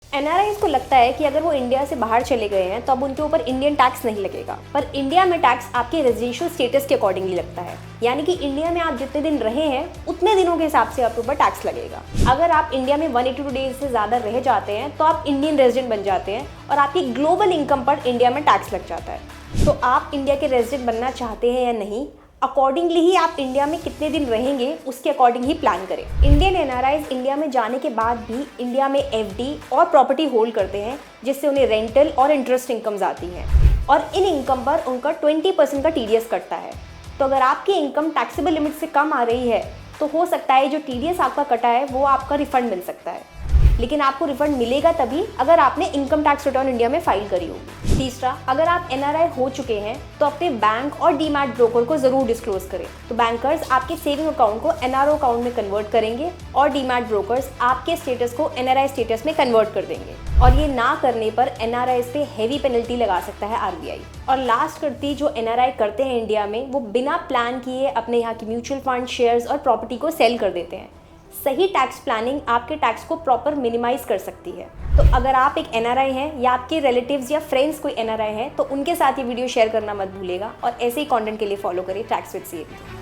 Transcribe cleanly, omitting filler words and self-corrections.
NRIs को लगता है कि अगर वो इंडिया से बाहर चले गए हैं तो अब उनके ऊपर इंडियन टैक्स नहीं लगेगा, पर इंडिया में टैक्स आपके रेजिडेंशियल स्टेटस के अकॉर्डिंगली लगता है। यानी कि इंडिया में आप जितने दिन रहे हैं उतने दिनों के हिसाब से आपके ऊपर टैक्स लगेगा। अगर आप इंडिया में 182 डेज से ज़्यादा रह जाते हैं तो आप इंडियन रेजिडेंट बन जाते हैं और आपकी ग्लोबल इनकम पर इंडिया में टैक्स लग जाता है। तो आप इंडिया के रेजिडेंट बनना चाहते हैं या नहीं, अकॉर्डिंगली ही आप इंडिया में कितने दिन रहेंगे उसके अकॉर्डिंग ही प्लान करें। इंडियन एनआरआईज इंडिया में जाने के बाद भी इंडिया में एफडी और प्रॉपर्टी होल्ड करते हैं, जिससे उन्हें रेंटल और इंटरेस्ट इनकम्स आती हैं और इन इनकम पर उनका 20% का टीडीएस कटता है। तो अगर आपकी इनकम टैक्सेबल लिमिट से कम आ रही है तो हो सकता है जो टीडीएस आपका कटा है वो आपका रिफंड मिल सकता है, लेकिन आपको रिफंड मिलेगा तभी अगर आपने इनकम टैक्स रिटर्न इंडिया में फाइल करी होगी। तीसरा, अगर आप एनआरआई हो चुके हैं तो अपने बैंक और डीमैट ब्रोकर को जरूर डिस्क्लोज करें। तो बैंकर्स आपके सेविंग अकाउंट को एनआरओ अकाउंट में कन्वर्ट करेंगे और डीमैट ब्रोकर्स आपके स्टेटस को एनआरआई स्टेटस में कन्वर्ट कर देंगे, और ये ना करने पर एनआरआई पे हैवी पेनल्टी लगा सकता है आरबीआई। और लास्ट करती, जो एनआरआई करते हैं इंडिया में वो बिना प्लान किए अपने यहाँ की म्यूचुअल फंड, शेयर्स और प्रॉपर्टी को सेल कर देते हैं। सही टैक्स प्लानिंग आपके टैक्स को प्रॉपर मिनिमाइज कर सकती है। तो अगर आप एक एनआरआई हैं या आपके रिलेटिव्स या फ्रेंड्स कोई एनआरआई हैं तो उनके साथ ये वीडियो शेयर करना मत भूलिएगा, और ऐसे ही कंटेंट के लिए फॉलो करिए टैक्स विद सीएबी।